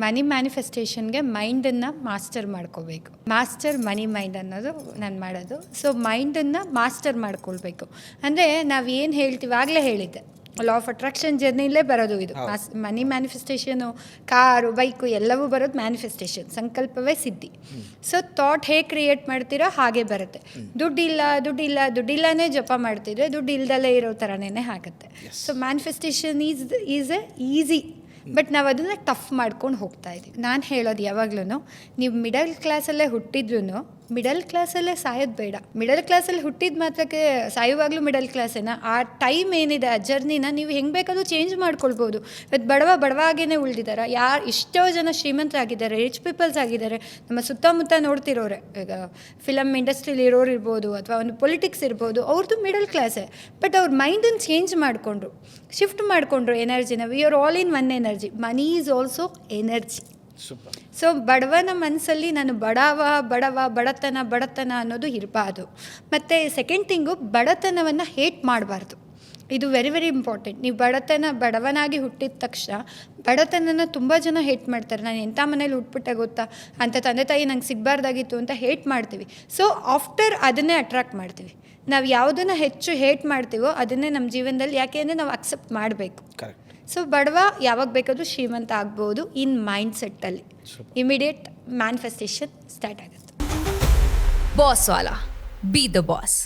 ಮನಿ ಮ್ಯಾನಿಫೆಸ್ಟೇಷನ್ಗೆ ಮೈಂಡನ್ನು master ಮಾಡ್ಕೋಬೇಕು. Master ಮನಿ mind ಅನ್ನೋದು ನಾನು ಮಾಡೋದು. ಸೊ ಮೈಂಡನ್ನು ಮಾಸ್ಟರ್ ಮಾಡ್ಕೊಳ್ಬೇಕು. ಅಂದರೆ ನಾವು ಏನು ಹೇಳ್ತೀವಿ, ಆಗಲೇ ಹೇಳಿದ್ದೆ, ಲಾ ಆಫ್ ಅಟ್ರಾಕ್ಷನ್ ಜರ್ನಿಲೇ ಬರೋದು ಇದು. ಮನಿ ಮ್ಯಾನಿಫೆಸ್ಟೇಷನು, ಕಾರು, ಬೈಕು ಎಲ್ಲವೂ ಬರೋದು ಮ್ಯಾನಿಫೆಸ್ಟೇಷನ್, ಸಂಕಲ್ಪವೇ ಸಿದ್ಧಿ. ಸೊ ಥಾಟ್ ಹೇಗೆ ಕ್ರಿಯೇಟ್ ಮಾಡ್ತೀರೋ ಹಾಗೆ ಬರುತ್ತೆ. ದುಡ್ಡಿಲ್ಲನೇ ಜಪ ಮಾಡ್ತಿದ್ರೆ ದುಡ್ಡು ಇಲ್ದಲೇ ಇರೋ ಥರನೇ ಆಗುತ್ತೆ. So manifestation is A easy, but ನಾವು ಅದನ್ನು ಟಫ್ ಮಾಡ್ಕೊಂಡು ಹೋಗ್ತಾ ಇದ್ದೀವಿ. ನಾನು ಹೇಳೋದು ಯಾವಾಗ್ಲೂ, ನೀವು ಮಿಡಲ್ ಕ್ಲಾಸಲ್ಲೇ ಹುಟ್ಟಿದ್ರೂ ಮಿಡಲ್ ಕ್ಲಾಸಲ್ಲೇ ಸಾಯೋದು ಬೇಡ. ಮಿಡಲ್ ಕ್ಲಾಸಲ್ಲಿ ಹುಟ್ಟಿದ ಮಾತ್ರಕ್ಕೆ ಸಾಯುವಾಗಲೂ ಮಿಡಲ್ ಕ್ಲಾಸೇನ? ಆ ಟೈಮ್ ಏನಿದೆ, ಆ ಜರ್ನಿನ ನೀವು ಹೆಂಗೆ ಬೇಕಾದರೂ ಚೇಂಜ್ ಮಾಡ್ಕೊಳ್ಬೋದು. ಇವತ್ತು ಬಡವಾಗೇ ಉಳಿದಿದ್ದಾರೆ. ಎಷ್ಟೋ ಜನ ಶ್ರೀಮಂತರಾಗಿದ್ದಾರೆ, ರಿಚ್ ಪೀಪಲ್ಸ್ ಆಗಿದ್ದಾರೆ. ನಮ್ಮ ಸುತ್ತಮುತ್ತ ನೋಡ್ತಿರೋರೆ, ಈಗ ಫಿಲಮ್ ಇಂಡಸ್ಟ್ರಿಲಿ ಇರೋರು ಇರ್ಬೋದು, ಅಥವಾ ಒಂದು ಪೊಲಿಟಿಕ್ಸ್ ಇರ್ಬೋದು, ಅವ್ರದ್ದು ಮಿಡಲ್ ಕ್ಲಾಸೇ. ಬಟ್ ಅವ್ರ ಮೈಂಡನ್ನು ಚೇಂಜ್ ಮಾಡಿಕೊಂಡ್ರು, ಶಿಫ್ಟ್ ಮಾಡಿಕೊಂಡ್ರು ಎನರ್ಜಿನ. We are all in one energy. Money is also energy. So ಬಡವನ ಮನಸ್ಸಲ್ಲಿ ನಾನು ಬಡತನ ಅನ್ನೋದು ಇರಬಾರ್ದು. ಮತ್ತು ಸೆಕೆಂಡ್ ಥಿಂಗು, ಬಡತನವನ್ನು ಹೇಟ್ ಮಾಡಬಾರ್ದು. ಇದು ವೆರಿ ವೆರಿ ಇಂಪಾರ್ಟೆಂಟ್. ನೀವು ಬಡವನಾಗಿ ಹುಟ್ಟಿದ ತಕ್ಷಣ ಬಡತನನ ತುಂಬ ಜನ ಹೇಟ್ ಮಾಡ್ತಾರೆ. ನಾನು ಎಂಥ ಮನೇಲಿ ಹುಟ್ಬಿಟ್ಟೆ ಗೊತ್ತಾ, ಅಂಥ ತಂದೆ ತಾಯಿ ನಂಗೆ ಸಿಗಬಾರ್ದಾಗಿತ್ತು ಅಂತ ಹೇಟ್ ಮಾಡ್ತೀವಿ. ಸೊ ಆಫ್ಟರ್ ಅದನ್ನೇ ಅಟ್ರಾಕ್ಟ್ ಮಾಡ್ತೀವಿ. ನಾವು ಯಾವುದನ್ನು ಹೆಚ್ಚು ಹೇಟ್ ಮಾಡ್ತೀವೋ ಅದನ್ನೇ ನಮ್ಮ ಜೀವನದಲ್ಲಿ, ಯಾಕೆ ಅಂದರೆ ನಾವು ಅಕ್ಸೆಪ್ಟ್ ಮಾಡಬೇಕು. ಸೊ ಬಡವ ಯಾವಾಗ ಬೇಕಾದರೂ ಶ್ರೀಮಂತ ಆಗ್ಬೋದು, ಇನ್ ಮೈಂಡ್ ಸೆಟ್ಟಲ್ಲಿ. ಇಮಿಡಿಯೇಟ್ ಮ್ಯಾನಿಫೆಸ್ಟೇಷನ್ ಸ್ಟಾರ್ಟ್ ಆಗುತ್ತೆ. ಬಾಸ್ ವಾಲಾ, ಬಿ ದ ಬಾಸ್.